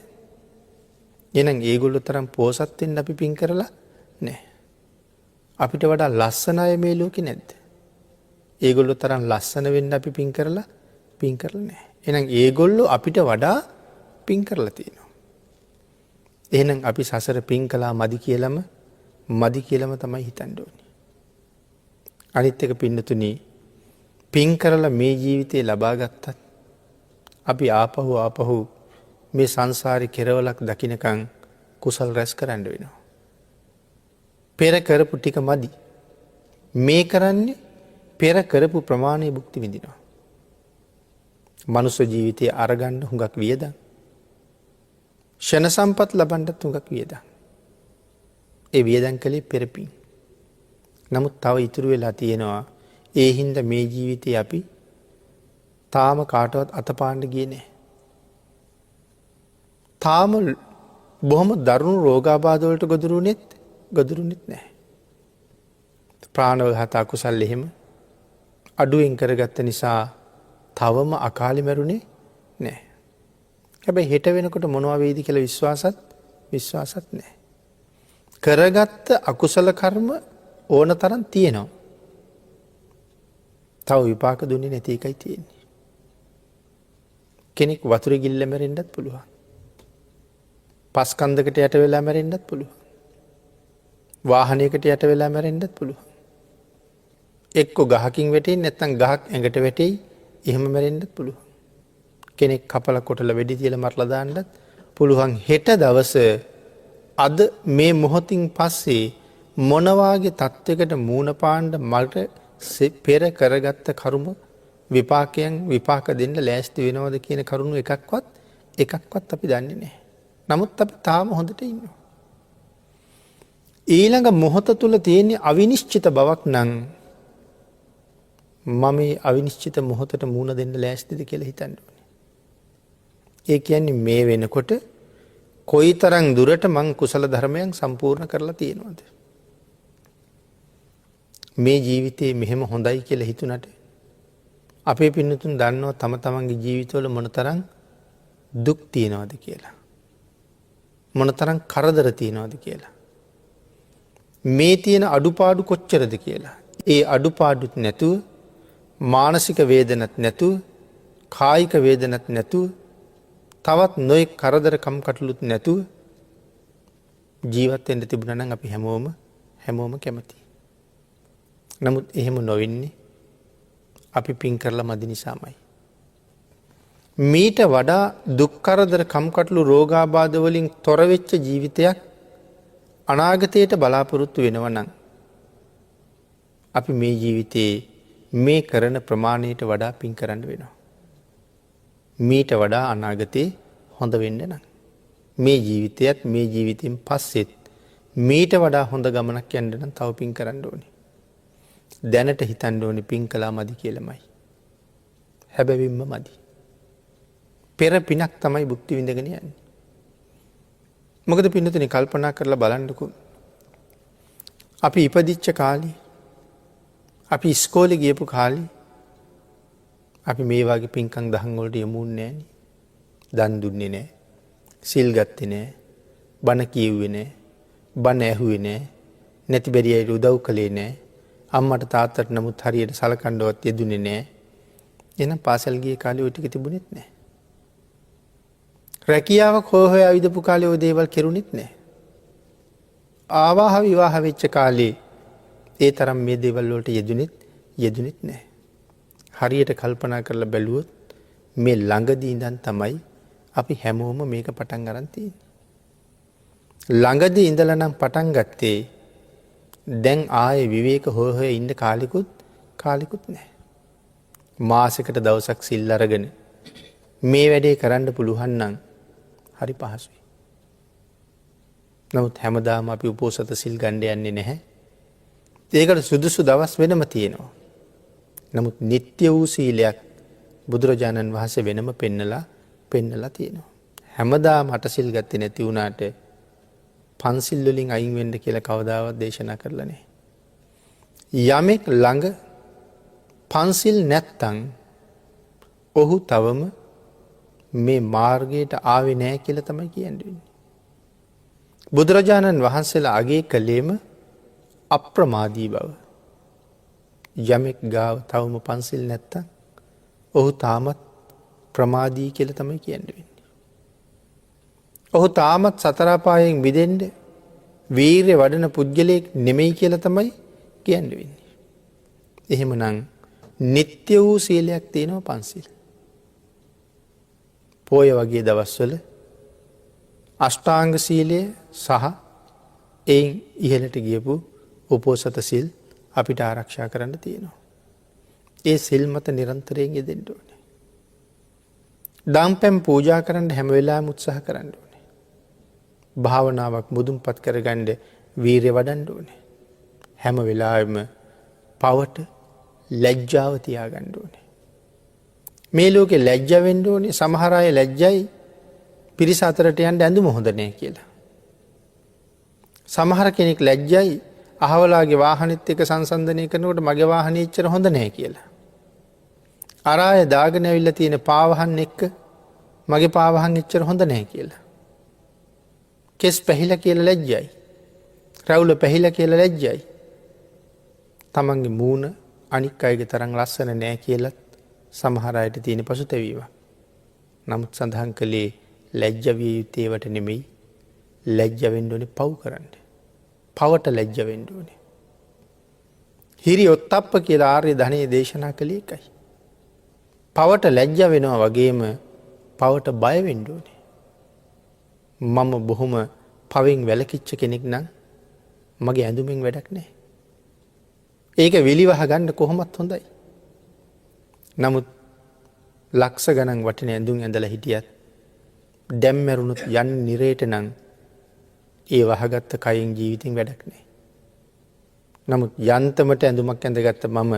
A: එනම් ඒගොල්ලු තරම් පෝසත්වෙන් අපි පින් කරලා නෑ. අපිට වඩා ලස්සන අය මේ ලෝකෙ නැද්ද. ඒගොල්ලු තරම් ලස්සන වෙන්න අපි පින් කරලා නෑ. එනම් ඒගොල්ලු අපිට වඩා පින් කරලා තියෙනවා. එහෙනම් අපි සසර පින් කලා මදි කියලම තමයි හිතන්ඩෝනි. අනිත් එක පින්නතුනී පින් කරලා මේ ජීවිතය ලබාගත්තත් අපි ආපහු මේ සංසාරි කෙරවලක් දකිනකං කුසල් රැස් කරන්න වෙනවා. පෙර කරපු ටික මදි. මේ කරන්නේ පෙර කරපු ප්‍රමාණය භුක්ති විඳිනවා. මනුස්ස ජීවිතය අරගන්න හුඟක් වියද. ෂණ සම්පත් ලබන්ඩත් හුඟක් වියද. ඒ වියදන් කළේ පෙරපින්. නමුත් තව ඉතුරු වෙලා තියෙනවා ඒ හින්ද මේ ජීවිතය අපි තාම කාටවත් අතපාණ්ඩ ගියනේ. තාම බොහොම දරුණු රෝගාබාදවලට ගොදුරුනෙත් නෑ. ප්‍රාණවල හතා කුසල් එහෙම අඩුවෙන් කරගත්ත නිසා තවම අකාලි මැරුණේ නෑ. හැබැයි හෙට වෙනකොට මොනවා වේදි කියල විශ්වාසත් නෑ. කරගත්ත අකුසල කර්ම ඕන තරන් තියෙනවා. තව විපාක දුන්නේ නැති එකයි තියෙන්නේ. කෙනෙක් වතුර ගිල්ල මැරෙන්ඩත් පුළුවන්. පස්කන්දකට යට වෙලා මැරෙන්ඩත් පුළුව. වාහනයකට යට වෙලා මැරෙන්ඩත් පුළුව. එක්කො ගහකින් වැටේ නැත්තන් ගහක් ඇඟට වැටෙයි එහෙම මැරෙන්ඩත් පුළුව. කෙනෙක් කපල කොටල වෙඩි තියල මරලදාන්නත් පුළුවන් හෙට දවස අද මේ මොහොතින් පස්සේ මොනවාගේ තත්ත්වකට මූුණපාණ්ඩ මල්ට පෙර කරගත්ත කරුම විපාකයන් විපාක දෙන්න ලෑස්ති වෙනවද කියන කරුණු එකක්වත් අපි දන්නේ නෑ. නමුත් අපි තාම හොඳට ඉන්න. ඊළඟ මොහොත තුළ තියෙන්නේ අවිනිශ්චිත බවක් නං මම අවිනිශ්චිත මොහොතට මුණ දෙන්න ලෑස්තිද කියල හිතන්ඩුවන. ඒ කියන්නේ මේ වෙනකොට කොයි තරං දුරට මං කුසල ධර්මයන් සම්පූර්ණ කරලා තියෙනවාද. මේ ජීවිතයේ මෙහෙම හොඳයි කියල හිතුනට අපේ පින්නතුන් දන්නවා තම තමන්ගේ ජීවිතවල මොනතරං දුක් තියෙනවාද කියලා. මොනතරං කරදර තියෙනවාද කියලා. මේ තියෙන අඩුපාඩු කොච්චරද කියලා. ඒ අඩුපාඩුත් නැතුව මානසික වේදනත් නැතුව කායික වේදනත් නැතුව තවත් නොයි කරදරකම් කටලුත් නැතුව ජීවත්වෙන්ට තිබුණනං අපි හැමෝම කැමති. නමුත් එහෙම නොවෙන්නේ අපි පින් කරලා මදි නිසාමයි. මීට වඩා දුක්කරදර කම්කටලු රෝගාබාධවලින් තොරවෙච්ච ජීවිතයක් අනාගතයට බලාපොරොත්තු වෙනවනං. අපි මේ ජීවිතයේ මේ කරන ප්‍රමාණයට වඩා පින් කරන්න වෙනවා. මීට වඩා අනාගතයේ හොඳ වෙන්න නම්. මේ ජීවිතයත් මේ ජීවිතෙන් පස්සෙත් මීට වඩා හොඳ ගමනක් යන්නනම් තව පින් කරන්න ඕනි. දැනට හිතන්න ඕනි පින් කලා මදි කියලමයි. හැබැවින්ම මදි. පෙර පිනක් තමයි බුක්ති විඳගෙන යන්නේ. මොකද පින්නතුනි කල්පනා කරලා බලන්නකු. අපි ඉපදිච්ච කාලේ අපි ඉස්කෝලේ ගියපු කාලේ අපි මේ වගේ පින්කම් දහම් වලට යමු නැහැ නේ. දන් දුන්නේ නැහැ. සිල් ගත්තේ නැහැ. බණ කියෙව්වේ නැහැ. බණ ඇහුවේ නැහැ. නැති බැරි අයට උදව් කළේ නැහැ. අම්මට තාත්තට නමුත් හරියට සලකන්නවත් යෙදුනේ නැහැ. එහෙනම් පාසල් ගියේ කාලේ ওই ටික තිබුණෙත් නැහැ. රැකියාවක් හොය අවිදපු කාලේ ওই දේවල් කෙරුණෙත් නැහැ. ආවාහ විවාහ වෙච්ච කාලේ ඒ තරම් මේ දේවල් වලට යෙදුනෙත් නැහැ. හරියට කල්පනා කරලා බැලුවොත් මේ ළඟදී ඉඳන් තමයි අපි හැමෝම මේක පටන් ගන්න තියෙන්නේ. ළඟදී ඉඳලා නම් පටන් ගත්තේ දැන් ආයේ විවේක හොය ඉන්න කාලෙකුත් නැහැ. මාසෙකට දවසක් සිල් අරගෙන මේ වැඩේ කරන්න පුළුවන් නම් හරි පහසුයි. නමුත් හැමදාම අපි උපෝසත සිල් ගන්න යන්නේ නැහැ. ඒකට සුදුසු දවස් වෙනම තියෙනවා. නමුත් නිත්‍ය වූ සීලයක් බුදුරජාණන් වහන්සේ වෙනම පෙන්නලා තියෙනවා. හැමදාම අටසිල් ගත්තේ නැති වුණාට පන්සිල් වලින් අයින් වෙන්න කියලා කවදාවත් දේශනා කරලා නැහැ. යමෙක් ළඟ පන්සිල් නැත්තම් ඔහු තවම මේ මාර්ගයට ආවේ නැහැ කියලා තමයි කියන්නේ. බුදුරජාණන් වහන්සේලා අගය කළේම අප්‍රමාදී බව. යමෙක් ගාව තවම පන්සිල් නැත්තම් ඔහු තාමත් ප්‍රමාදී කියලා තමයි කියන්නේ. ඔහු තාමත් සතර අපායෙන් මිදෙන්න වීර්ය වඩන පුද්ගලයෙක් නෙමෙයි කියලා තමයි කියන්නේ. එහෙමනම් නිත්‍ය වූ සීලයක් තියෙනවා පන්සිල්. පොය වගේ දවස්වල අෂ්ටාංග සීලය සහ එයින් ඉහළට ගියපු උපෝසත සිල් අපිට ආරක්ෂා කරන්න තියෙනවා. ඒ සිල් මත නිරන්තරයෙන් යෙදෙන්න ඕනේ. දම්පැන් පූජා කරන්න හැම වෙලාවෙම උත්සාහ කරන්න ඕනේ. භාවනාවක් මුදුන්පත් කරගන්න වීරිය වඩන්න ඕනේ. හැම වෙලාවෙම පවට ලැජ්ජාව තියාගන්න ඕනේ. මේ ලෝකේ ලැජ්ජ වෙන්න ඕනේ. සමහර අය ලැජ්ජයි පිරිස අතරට යන්න ඇඳුම හොඳ නැහැ කියලා. සමහර කෙනෙක් ලැජ්ජයි අහවලාගේ වාහනෙත් එක්ක සංසන්දනය කරනකොට මගේ වාහනේ එච්චර හොඳ නැහැ කියලා. අර අය දාගෙන ඇවිල්ලා තියෙන පාවහන් එක්ක මගේ පාවහන් එච්චර හොඳ නැහැ කියලා. කෙස් පැහිලා කියලා ලැජ්ජයි. රවුල පැහිලා කියලා ලැජ්ජයි. තමන්ගේ මූණ අනික් අයගේ තරම් ලස්සන නැහැ කියලත් සමහර අයට තියෙන පසුතැවීමක්. නමුත් සඳහන් කළේ ලැජ්ජ විය යුත්තේ ඒවට නෙමෙයි. ලැජ්ජ වෙන්න ඕනේ පව් කරන්න. පවට ලැජ්ජ වෙන්න ඕනේ. හිරි ඔත්තප්ප කියලා ආර්ය ධනයේ දේශනා කළේ ඒකයි. පවට ලැජ්ජ වෙනවා වගේම පවට බය වෙන්න ඕනේ. මම බොහොම පවෙන් වැළකිච්ච කෙනෙක් නම් මගේ ඇඳුමින් වැඩක් නැහැ. ඒක විලිවහ ගන්න කොහොමත් හොඳයි. නමුත් ලක්ෂ ගණන් වටින ඇඳුම් ඇඳලා හිටියත් දැන් මැරුණොත් යන්නේ නිරේට නම් ඒ වහගත්ත කයින් ජීවිතින් වැඩක් නැහැ. නමුත් යන්තමට ඇඳුමක් ඇඳගත්ත මම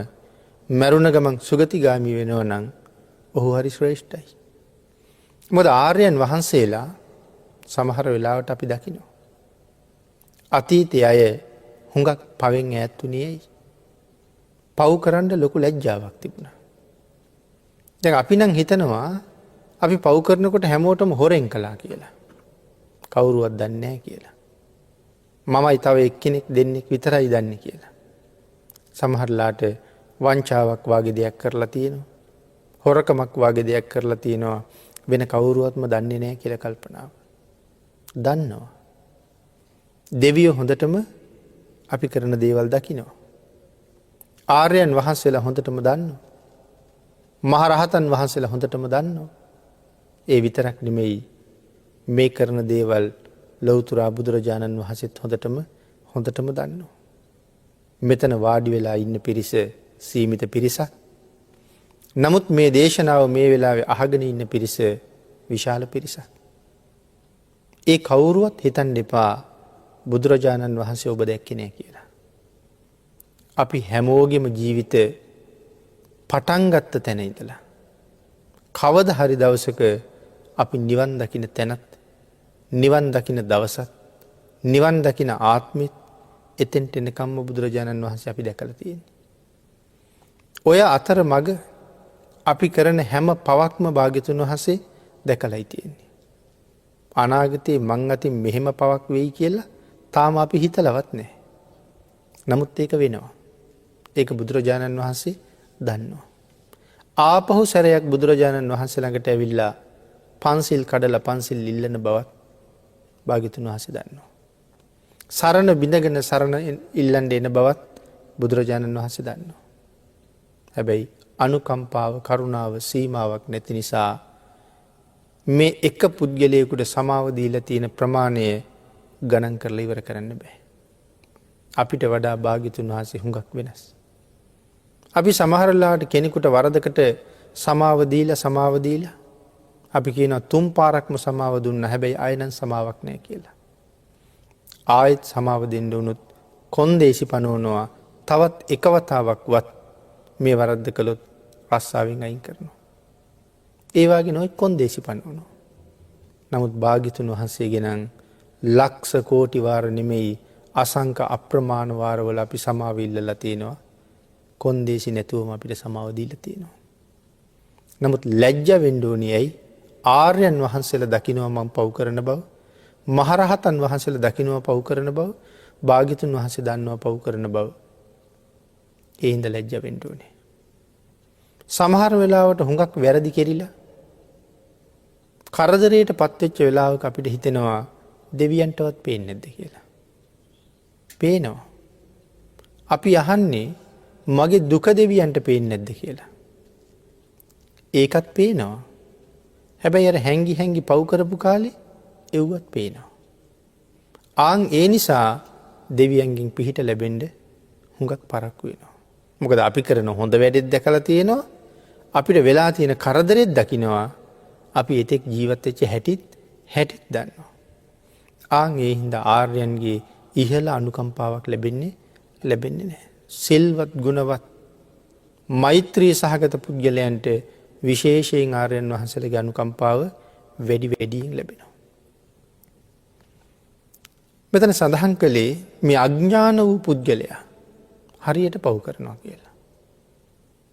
A: මැරුණ ගමන් සුගතිගාමී වෙනවා නම් ඔහු හරි ශ්‍රේෂ්ඨයි. මොකද ආර්යයන් වහන්සේලා සමහර වෙලාවට අපි දකිනවා. අතීතයේ අය හුඟක් පවෙන් ඈත් වුණේ ඇයි? පව් කරන්න ලොකු ලැජ්ජාවක් තිබුණා. දැන් අපි නම් හිතනවා අපි පව් කරනකොට හැමෝටම හොරෙන් කළා කියලා. කවුරුවත් දන්නේ නැහැ කියලා. මමයි තව එක්කෙනෙක් දෙන්නෙක් විතරයි දන්නේ කියලා. සමහරලාට වංචාවක් වාගේ දෙයක් කරලා තියෙනවා. හොරකමක් වාගේ දෙයක් කරලා තියෙනවා. වෙන කවුරුවත්ම දන්නේ නැහැ කියලා කල්පනාව. දන්නවා. දෙවියෝ හොඳටම අපි කරන දේවල් දකිනවා. ආර්යයන් වහන්සේලා හොඳටම දන්නවා. මහරහතන් වහන්සේලා හොඳටම දන්නවා. ඒ විතරක් නෙමෙයි මේ කරන දේවල් ලෞතර බුදුරජාණන් වහන්සේත් හොඳටම දන්නවා. මෙතන වාඩි වෙලා ඉන්න පිරිස සීමිත පිරිසක්. නමුත් මේ දේශනාව මේ වෙලාවේ අහගෙන ඉන්න පිරිස විශාල පිරිසක්. ඒ කවුරුවත් හිතන්න එපා බුදුරජාණන් වහන්සේ ඔබ දැක්කේ නැහැ කියලා. අපි හැමෝගෙම ජීවිත පටන් ගත්ත තැන ඉඳලා කවදා හරි දවසක අපි නිවන් දකින්න තැනත් නිවන් දකින්න දවසත් නිවන් දකින්න ආත්මෙත් එතෙන්ට එනකම්ම බුදුරජාණන් වහන්සේ අපි දැකලා තියෙන්නේ. ඔය අතර මග අපි කරන හැම පවක්ම භාග්‍යතුන් වහන්සේ දැකලායි තියෙන්නේ. අනාගතයේ මං අතින් මෙහෙම පවක් වෙයි කියලා තාම අපි හිතලවත් නැහැ. නමුත් ඒක වෙනවා. ඒක බුදුරජාණන් වහන්සේ දන්නවා. ආපහු සැරයක් බුදුරජාණන් වහන්සේ ළඟට ඇවිල්ලා පන්සිල් කඩලා පන්සිල් ඉල්ලන බවත් භාග්‍යතුන් වහන්සේ දන්නවා. සරණ බිඳගෙන සරණ ඉල්ලන්ට එන බවත් බුදුරජාණන් වහන්සේ දන්නවා. හැබැයි අනුකම්පාව කරුණාව සීමාවක් නැති නිසා මේ එක පුද්ගලයෙකුට සමාව දීලා තියෙන ප්‍රමාණය ගණන් කරලා ඉවර කරන්න බෑ. අපිට වඩා භාග්‍යතුන් වහන්සේ හුඟක් වෙනස්. අපි සමහර වෙලාවට කෙනෙකුට වරදකට සමාව දීලා අපි කියනවා 3 පාරක්ම සමාව දුන්නා. හැබැයි ආයෙ නම් සමාවක් නැහැ කියලා. ආයෙත් සමාව දෙන්න උනොත් කොන්දේසි පනවනවා. තවත් එක වතාවක්වත් මේ වරද්ද කළොත් රස්සාවෙන් අයින් කරනවා. ඒ වගේ නොයි කොන්දේසි පනවනවා. නමුත් භාග්‍යතුන් වහන්සේගේ නම් ලක්ෂ කෝටි වාර නෙමෙයි අසංක අප්‍රමාණ වාරවල අපි සමාව ඉල්ලලා තිනවා. කොන්දේසි නැතුවම අපිට සමාව දීලා තියෙනවා. නමුත් ලැජ්ජ වෙන්න ඕනේ ඇයි? ආර්යයන් වහන්සේලා දකින්නවා මම පව් කරන බව, මහරහතන් වහන්සේලා දකින්නවා පව් කරන බව, භාග්‍යතුන් වහන්සේ දන්නවා පව් කරන බව. ඒ හින්දා ලැජ්ජ වෙන්න ඕනේ. සමහර වෙලාවට හුඟක් වැරදි කෙරිලා කරදරයට පත්වෙච්ච වෙලාවක අපිට හිතෙනවා දෙවියන්ටවත් පේන්නේ නැද්ද කියලා. පේනවා. අපි අහන්නේ මගේ දුක දෙවියන්ට පේන්නේ නැද්ද කියලා. ඒකත් පේනවා. හැබැයි අර හැංගි පව් කරපු කාලේ එව්වත් පේනවා. ආන් ඒ නිසා දෙවියන්ගෙන් පිහිට ලැබෙන්න හුඟක් පරක්කු වෙනවා. මොකද අපි කරන හොඳ වැඩෙත් දැකලා තියෙනවා. අපිට වෙලා තියෙන කරදරෙත් දකින්නවා. අපි එතෙක් ජීවත් වෙච්ච හැටිත් දන්නවා. ආන් ඒ හින්දා ආර්යයන්ගේ ඉහළ අනුකම්පාවක් ලැබෙන්නේ නැහැ. සිල්වත් ගුණවත් මෛත්‍රී සහගත පුද්ගලයන්ට විශේෂයෙන් ආර්යයන් වහන්සේලාගේ අනුකම්පාව වැඩියෙන් ලැබෙනවා. මෙතන සඳහන් කළේ මේ අඥාන වූ පුද්ගලයා හරියට පව් කරනවා කියලා.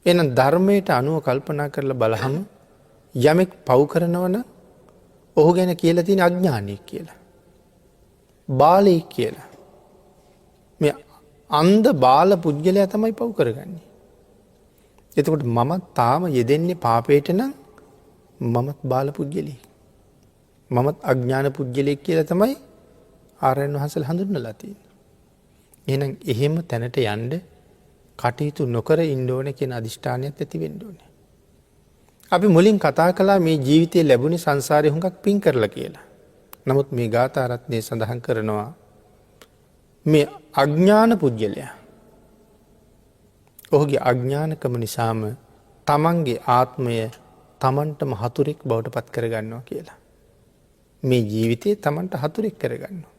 A: එහෙනම් ධර්මයට අනුව කල්පනා කරලා බලහම යමෙක් පව් කරනවා නම් ඔහු ගැන කියලා තියෙන අඥානියෙක් කියලා. බාලයෙක් කියලා. මේ අන්ධ බාල පුද්ගලයා තමයි පව් කරගන්නේ. එතකොට මම තාම යෙදෙන්නේ පාපයට නම් මමත් බාල පුද්ගලෙක්. මමත් අඥාන පුද්ගලෙක් කියලා තමයි ආර්යයන් වහන්සේලා හඳුන්වලා තියෙන්නේ. එහෙනම් එහෙම තැනට යන්න කටයුතු නොකර ඉන්න ඕනේ කියන අදිෂ්ඨානයත් ඇති වෙන්න ඕනේ. අපි මුලින් කතා කළා මේ ජීවිතේ ලැබුණේ සංසාරේ හුඟක් පින් කරලා කියලා. නමුත් මේ ගාථා රත්නයේ සඳහන් කරනවා මේ අඥාන පුද්ගලයා ඔහුගේ අඥානකම නිසාම තමන්ගේ ආත්මය තමන්ටම හතුරෙක් බවට පත් කරගන්නවා කියලා. මේ ජීවිතේ තමන්ට හතුරෙක් කරගන්නවා.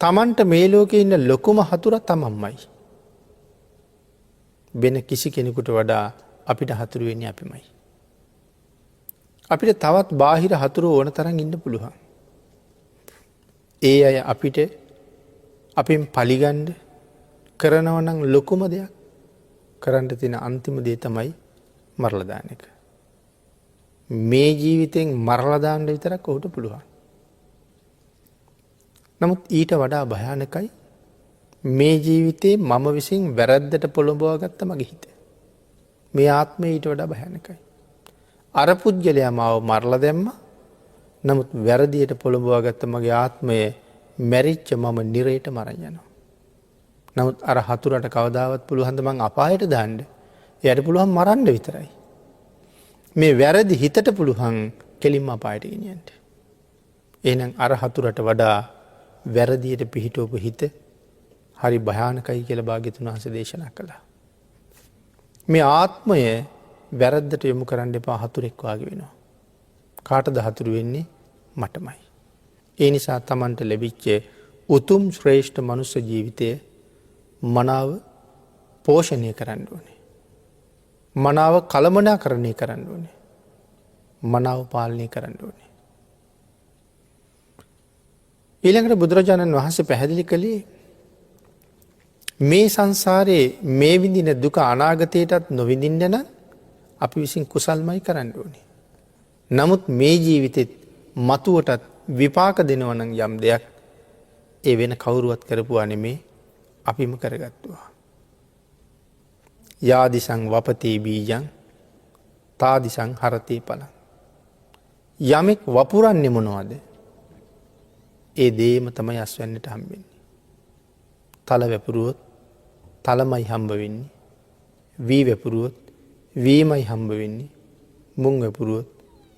A: තමන්ට මේ ලෝකේ ඉන්න ලොකුම හතුරා තමන්මයි. වෙන කිසි කෙනෙකුට වඩා අපිට හතුරු වෙන්නේ අපිමයි. අපිට තවත් බාහිර හතුරු ඕන තරම් ඉන්න පුළුවන්. ඒ අය අපිට අපෙන් පලිගන්න කරනවා නම් ලොකුම දෙයක් කරන්න තියෙන අන්තිම දේ තමයි මරලා දාන එක. මේ ජීවිතෙන් මරලා දාන්න විතරක් ඔහුට පුළුවන්. නමුත් ඊට වඩා භයානකයි මේ ජීවිතේ මම විසින් වැරද්දට පොළඹවා ගත්ත මගේ හිත. මේ ආත්මය ඊට වඩා භයානකයි. අර පුද්ගලයා මාව මරලා දැම්මා. නමුත් වැරදියට පොළඹවා ගත්ත මගේ ආත්මය මැරිච්ච මම නිරේට මරන් යනවා. නමුත් අර හතුරට කවදාවත් පුළුවන් ද මං අපායට දාන්න. එයාට පුළුවන් මරන්න විතරයි. මේ වැරදි හිතට පුළුවන් කෙලින්ම අපායට ගෙනියන්න. එහෙනම් අර හතුරට වඩා වැරදියට පිහිටවපු හිත හරි භයානකයි කියලා භාග්‍යතුන් වහන්සේ දේශනා කළා. මේ ආත්මය වැරද්දට යොමු කරන්න එපා හතුරෙක් වාගේ වෙනවා. කාටද හතුරු වෙන්නේ? මටමයි. ඒ නිසා Tamanට ලැබිච්ච උතුම් ශ්‍රේෂ්ඨ මනුෂ්‍ය ජීවිතය මනාව පෝෂණය කරන්න ඕනේ. මනාව කළමනාකරණය කරන්න ඕනේ. මනාව පාලනය කරන්න ඕනේ. ඊළඟට බුදුරජාණන් වහන්සේ පැහැදිලි කළේ මේ සංසාරයේ මේ විඳින දුක අනාගතයටත් නොවිඳින්න නම් අපි විසින් කුසල්මයි කරන්න ඕනේ. නමුත් මේ ජීවිතෙත් මතුවටත් විපාක දෙනවා නම් යම් දෙයක් ඒ වෙන කවුරුවත් කරපුවා නෙමේ අපිම කරගත්තුවා. යාදිසං වපතේ බීජං තාදිසං හරතේ පලං. යමෙක් වපුරන්නේ මොනවද? ඒ දේම තමයි අස්වැන්නට හම්බෙන්නේ. තල වැපුරුවොත් තලමයි හම්බ වෙන්නේ. වී වැපුරුවොත් වීමයි හම්බ වෙන්නේ. මුං වැපුරුවොත්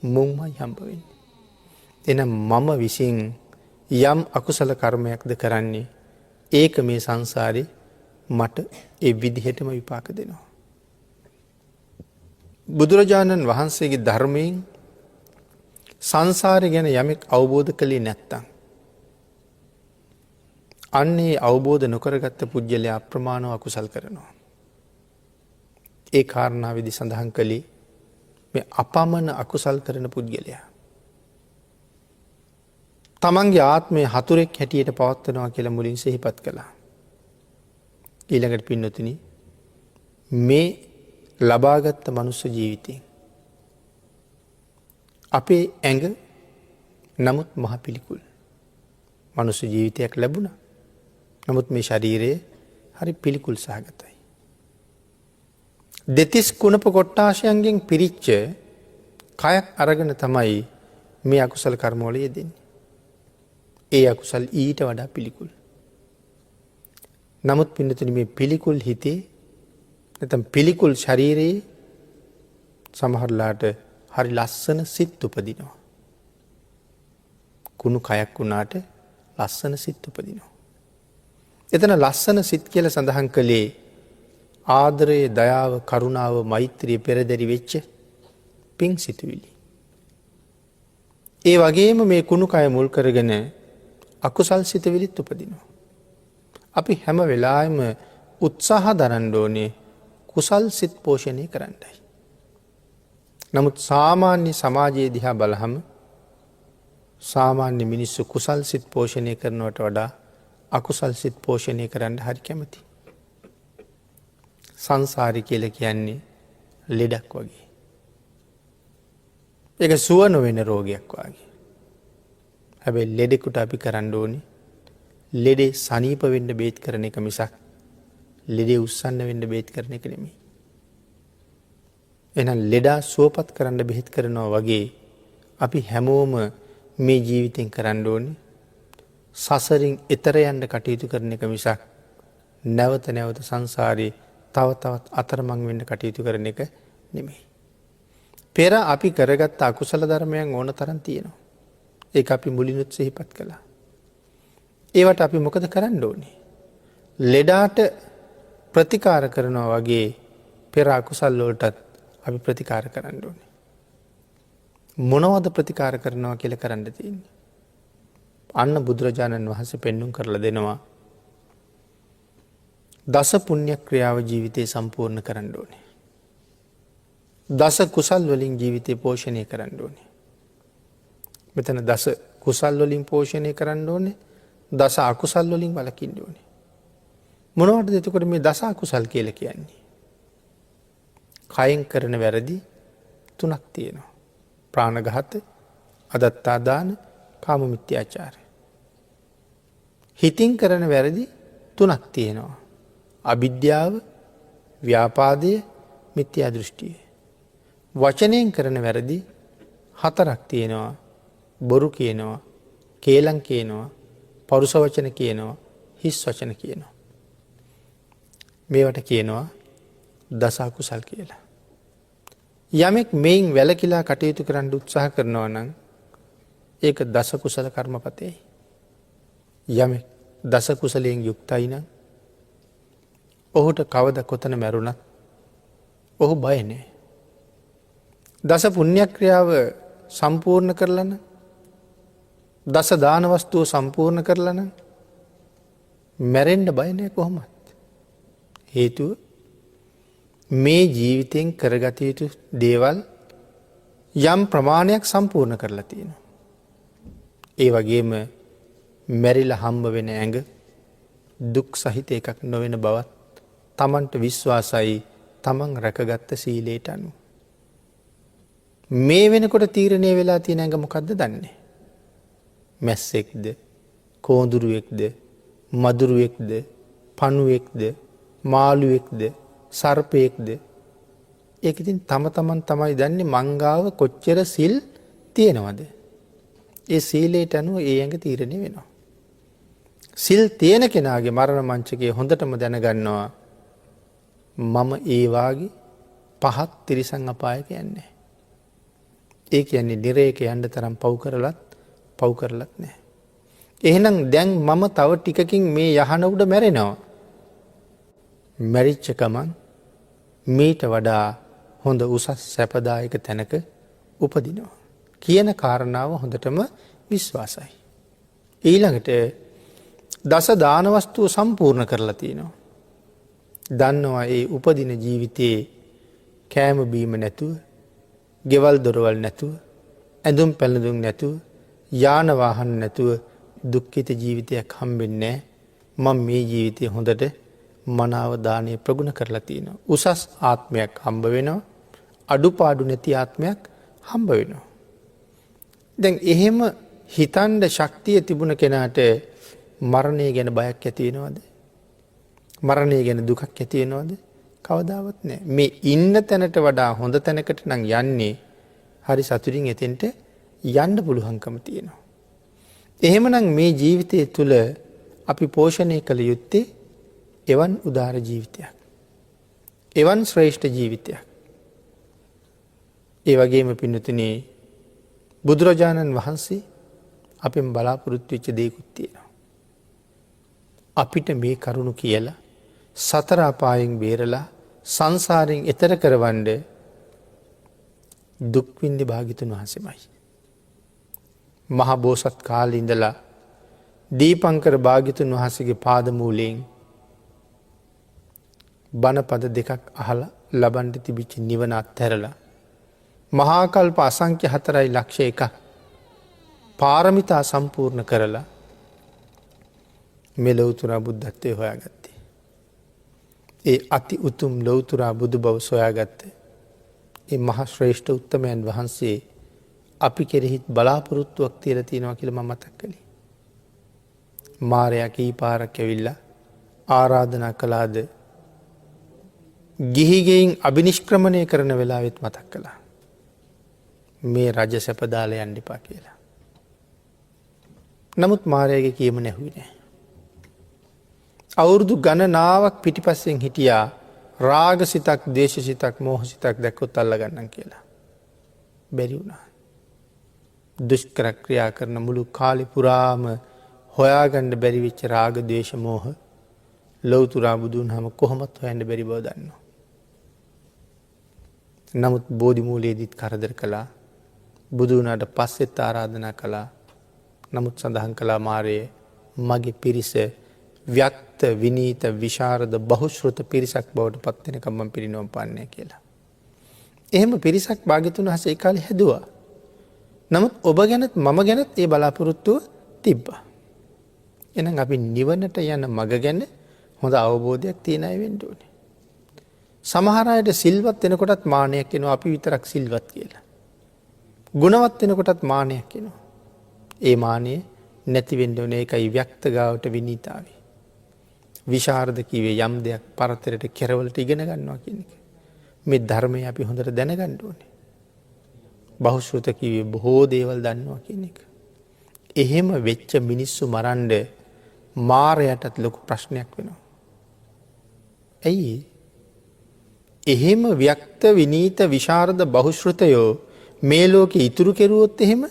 A: මුංමයි හම්බ වෙන්නේ. එනම් මම විසින් යම් අකුසල කර්මයක්ද කරන්නේ ඒක මේ සංසාරේ මට ඒ විදිහටම විපාක දෙනවා. බුදුරජාණන් වහන්සේගේ ධර්මයෙන් සංසාරය ගැන යමෙක් අවබෝධ කළේ නැත්තම් අන්නේ අවබෝධ නොකරගත්ත පුද්ගලයා අප්‍රමාණව අකුසල් කරනවා. ඒ කාරණාවේදී සඳහන් කළේ මේ අපමණ අකුසල් කරන පුද්ගලයා තමන්ගේ ආත්මය හතුරෙක් හැටියට පවත්වනවා කියලා මුලින් සිහිපත් කළා. ඊළඟට පින්නතුනි මේ ලබාගත්ත මනුස්ස ජීවිතයෙන් අපේ ඇඟ නමුත් මහ පිළිකුල් මනුස්ස ජීවිතයක් ලැබුණා. නමුත් මේ ශරීරය හරි පිළිකුල් සහගතයි. දෙතිස් කුණප කොට්ටාශයන්ගෙන් පිරිච්ච කයක් අරගෙන තමයි මේ අකුසල කර්මවල යෙදෙන්නේ. ඒ අකුසල් ඊට වඩා පිළිකුල්. නමුත් පින්නතුනි මේ පිළිකුල් හිතේ නැත්නම් පිළිකුල් ශරීරයේ සමහරලාට හරි ලස්සන සිත් උපදිනවා. කුණු කයක් වුණාට ලස්සන සිත් උපදිනවා. එතන ලස්සන සිත් කියලා සඳහන් කළේ ආදරය, දයාව, කරුණාව, මෛත්‍රිය පෙරදරි වෙච්ච පිං සිතුවිලි. ඒ වගේම මේ කුණු කය මුල් කරගෙන අකුසල් සිතුවිලිත් උපදිනවා. අපි හැම වෙලාවෙම උත්සාහ දරන්න ඕනේ කුසල් සිත් පෝෂණය කරන්නයි. නමුත් සාමාන්‍ය සමාජයේ දිහා බලහම සාමාන්‍ය මිනිස්සු කුසල් සිත් පෝෂණය කරනවට වඩා අකුසල් සිත් පෝෂණය කරන්න හරි කැමති. සංසාරي කියලා කියන්නේ ලෙඩක් වගේ. ඒක සුව නොවන රෝගයක් වගේ. හැබැයි ලෙඩෙකුට අපි කරන්න ඕනේ ලෙඩේ සනීප වෙන්න බේත් කරන එක මිසක් ලෙඩේ උස්සන්න වෙන්න බේත් කරන එක නෙමෙයි. එහෙනම් ලෙඩා සුවපත් කරන්න බෙහෙත් කරනවා වගේ අපි හැමෝම මේ ජීවිතෙන් කරන්න ඕනේ සසරින් එතර යන්න කටයුතු කරන එක මිසක් නැවත නැවත සංසාරේ තව තවත් අතරමං වෙන්න කටයුතු කරන එක නෙමෙයි. පෙර අපි කරගත්ත අකුසල ධර්මයන් ඕන තරම් තියෙනවා. ඒක අපි මුලිනුත් සිහිපත් කළා. ඒවට අපි මොකද කරන්න ඕනේ? ලෙඩාට ප්‍රතිකාර කරනවා වගේ පෙර අකුසල් වලටත් අපි ප්‍රතිකාර කරන්න ඕනේ. මොනවද ප්‍රතිකාර කරනවා කියලා කරන්න තියෙන්නේ? අන්න බුදුරජාණන් වහන්සේ පෙන්눔 කරලා දෙනවා. දස පුණ්‍ය ක්‍රියාව ජීවිතේ සම්පූර්ණ කරන්න ඕනේ. දස කුසල් වලින් ජීවිතේ පෝෂණය කරන්න ඕනේ. මෙතන දස කුසල් වලින් පෝෂණය කරන්න ඕනේ. දස අකුසල් වලින් වළකින්න ඕනේ. මොනවටද එතකොට මේ දස අකුසල් කියලා කියන්නේ? කයෙන් කරන වැරදි තුනක් තියෙනවා. ප්‍රාණඝාත, අදත්තා දාන, කාම මිත්‍යාචාර. හිතින් කරන වැරදි තුනක් තියෙනවා. අවිද්‍යාව, ව්‍යාපාදය, මිත්‍යා දෘෂ්ටිය. වචනයෙන් කරන වැරදි හතරක් තියෙනවා. බොරු කියනවා, කේලම් කියනවා, පරුස වචන කියනවා, හිස් වචන කියනවා. මේවට කියනවා දස අකුසල් කියලා. යමෙක් මේන් වැළකීලා කටයුතු කරන්න උත්සාහ කරනවා නම් ඒක දස කුසල කර්මපතේ. යමෙක් දස කුසලයෙන් යුක්තයි නම් ඔහුට කවද කොතන මැරුණත් ඔහු බය නැහැ. දස පුණ්‍ය ක්‍රියාව සම්පූර්ණ කරලා නම් දස දාන වස්තුව සම්පූර්ණ කරලා නම් මැරෙන්න බය නැහැ කොහොමත්. හේතුව මේ ජීවිතෙන් කරගත යුතු දේවල් යම් ප්‍රමාණයක් සම්පූර්ණ කරලා තියෙනවා. ඒ වගේම මැරිලා හම්බ වෙන ඇඟ දුක් සහිත එකක් නොවන බවත් තමන්ට විශ්වාසයි තමන් රැකගත්ත සීලයට අනුව. මේ වෙනකොට තීරණය වෙලා තියෙන ඇඟ මොකක්ද දන්නේ. මැස්සෙක්ද කෝඳුරුවෙක්ද මදුරුවෙක්ද පණුවෙක්ද මාළුවෙක්ද සර්පයෙක්ද ඒක ඉතින් තම තමන් තමයි දන්නේ මංගාව කොච්චර සිල් තියෙනවද. ඒ සීලයට අනුව ඒ ඇඟ තීරණය වෙනවා. සිල් තියෙන කෙනාගේ මරණ මංචකයේ හොඳටම දැනගන්නවා මම ඒ වාගේ පහත් තිරිසන් අපායක යන්නේ. ඒ කියන්නේ නිරේක යන්න තරම් පව් කරලත් නැහැ. එහෙනම් දැන් මම තව ටිකකින් මේ යහන උඩ මැරෙනවා. මැරිච්ච ගමන් මීට වඩා හොඳ උසස් සැපදායක තැනක උපදිනවා කියන කාරණාව හොඳටම විශ්වාසයි. ඊළඟට දස දාන වස්තුව සම්පූර්ණ කරලා තියෙනවා. දන්නවා ඒ උපදින ජීවිතයේ කෑම බීම නැතුව, ගෙවල් දොරවල් නැතුව, ඇඳුම් පැළඳුම් නැතුව, යාන වාහන නැතුව දුක්ඛිත ජීවිතයක් හම්බෙන්නේ නැහැ. මම මේ ජීවිතය හොඳට මනාව දානය ප්‍රගුණ කරලා තියෙනවා. උසස් ආත්මයක් හම්බ වෙනවා. අඩුපාඩු නැති ආත්මයක් හම්බ වෙනවා. දැන් එහෙම හිතන්න ශක්තිය තිබුණ කෙනාට මරණය ගැන බයක් ඇති වෙනවද? මරණය ගැන දුකක් ඇති වෙනවද? කවදාවත් නැහැ. මේ ඉන්න තැනට වඩා හොඳ තැනකට නම් යන්නේ හරි සතුටින් එතෙන්ට යන්න පුළුවන්කම තියෙනවා. එහෙමනම් මේ ජීවිතය තුළ අපි පෝෂණය කළ යුත්තේ එවන් උදාර ජීවිතයක්. එවන් ශ්‍රේෂ්ඨ ජීවිතයක්. ඒ වගේම පින්නතුනේ බුදුරජාණන් වහන්සේ අපෙන් බලාපොරොත්තු වෙච්ච දේකුත් තියෙනවා. අපිට මේ කරුණු කියලා සතර අපායෙන් බේරලා සංසාරයෙන් එතර කරවන්න දුක් විඳි භාග්‍යතුන් වහන්සේමයි. මහා බෝසත් කාලේ ඉඳලා දීපංකර භාග්‍යතුන් වහන්සේගේ පාදමූලයෙන් බණපද දෙකක් අහලා ලබන්න තිබිච්ච නිවන අත්හැරලා මහා කල්ප අසංඛ්‍ය 4,01,000 පාරමිතා සම්පූර්ණ කරලා මේ ලෞතුරා බුද්ධත්වයේ හොයාගත්තේ. ඒ අති උතුම් ලෞතුරා බුදු බව සොයාගත්තේ ඒ මහා ශ්‍රේෂ්ඨ උත්තමයන් වහන්සේ අපි කෙරෙහිත් බලාපොරොත්තුවක් තියලා තියෙනවා කියලා මම මතක් කළේ. මාරයා කී පාරක් ඇවිල්ලා ආරාධනා කළාද ගිහිගෙයින් අබිනිෂ්ක්‍රමණය කරන වෙලාවෙත් මතක් කළා. මේ රජ සැප දාලා යන්න එපා කියලා. නමුත් මාරයාගේ කියම නැහුවේ නැහැ. අවුරුදු ගණනාවක් පිටිපස්සෙන් හිටියා රාගසිතක්, දේශසිතක්, මෝහසිතක් දැක්කොත් අල්ලගන්නම් කියලා. බැරි වුණා. දුෂ්කර ක්‍රියා කරන මුළු කාලෙ පුරාම හොයාගන්න බැරි වෙච්ච රාග, ද්වේෂ, මෝහ ලෞතුරා බුදුන් හැම කොහොමත් හොයන්න බැරි බව දන්නවා. නමුත් බෝධි මූලයේදීත් කරදර කළා. බුදු වුණාට පස්සෙත් ආරාධනා කළා. නමුත් සඳහන් කළා මාරයේ මගේ පිරිස ව්‍යක්ත, විනීත, විශාරද, බහුශ්‍රුත පිරිසක් බවට පත් වෙනකම් මම පිරිනොම් පාන්නේ කියලා. එහෙම පිරිසක් භාග්‍යතුන් වහන්සේ ඒ කාලේ හැදුවා. නමුත් ඔබ ගැනත් මම ගැනත් ඒ බලාපොරොත්තුව තිබ්බා. එහෙනම් අපි නිවනට යන මඟ ගැන හොඳ අවබෝධයක් තියෙන අය වෙන්න ඕනේ. සමහර අයට සිල්වත් වෙනකොටත් මාන්නයක් එනවා අපි විතරක් සිල්වත් කියලා. ගුණවත් වෙනකොටත් මාන්නයක් එනවා. ඒ මාන්නය නැති වෙන්න ඕනේ. ඒකයි ව්‍යක්ත ගාවට විනීතාවේ. විශාරද කිව්වේ යම් දෙයක් පරතරයට කෙරවලට ඉගෙන ගන්නවා කියන එක. මේ ධර්මය අපි හොඳට දැනගන්න ඕනේ. බහුශ්‍රුත කිව්වේ බොහෝ දේවල් දන්නවා කියන එක. එහෙම වෙච්ච මිනිස්සු මරන්න මාරයටත් ලොකු ප්‍රශ්නයක් වෙනවා. ඇයි? එහෙම ව්‍යක්ත, විනීත, විශාරද, බහුශ්‍රුතයෝ මේ ලෝකේ ඉතුරු කෙරුවොත් එහෙම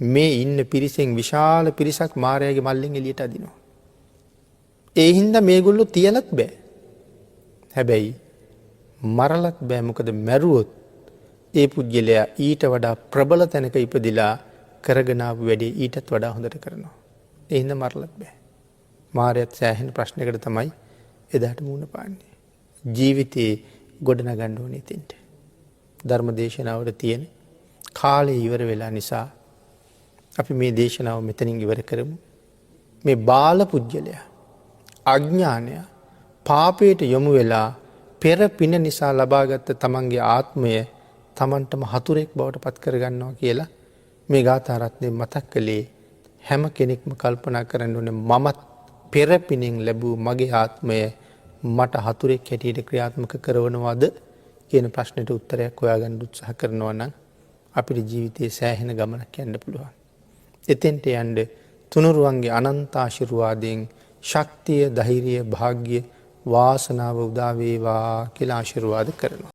A: මේ ඉන්න පිරිසෙන් විශාල පිරිසක් මාරයාගේ මල්ලෙන් එළියට අදිනවා. ඒ හින්දා මේගොල්ලෝ තියලත් බෑ. හැබැයි මරලත් බෑ. මොකද මැරුවොත් ඒ පුද්ගලයා ඊට වඩා ප්‍රබල තැනක ඉපදිලා කරගෙන ආපු වැඩේ ඊටත් වඩා හොඳට කරනවා. ඒ හින්දා මරලත් බෑ. මාරයත් සෑහෙන ප්‍රශ්නයකට තමයි එදාට මුහුණ පාන්නේ. ජීවිතේ ගොඩනගන්න ඕනේ එතෙන්ට. ධර්ම දේශනාවට තියෙන කාලය ඉවර වෙලා නිසා අපි මේ දේශනාව මෙතනින් ඉවර කරමු. මේ බාල පුද්ගලයා අඥ්ඥානය පාපයට යොමු වෙලා පෙර පින නිසා ලබාගත්ත තමන්ගේ ආත්මය තමන්ටම හතුරෙක් බවට පත් කරගන්නවා කියලා මේ ගාථාරත්නය මතක් කළේ හැම කෙනෙක්ම කල්පනා කරන්න ඕන මමත් පෙරපිනෙන් ලැබූ මගේ ආත්මය මට හතුරෙක් හැටියට ක්‍රියාත්මක කරවනවාද කියන ප්‍රශ්නයට උත්තරයක් හොයාගන්න උත්සාහ කරනවා නම් අපිට ජීවිතයේ සෑහෙන ගමනක් යන්න පුළුවන්. එතෙන්ට යන්න තුනුරුවන්ගේ අනන්ත ආශිර්වාදයෙන් ශක්තිය, ධෛර්යය, භාග්‍ය, වාසනාව උදා වේවා කියලා ආශිර්වාද කරනවා.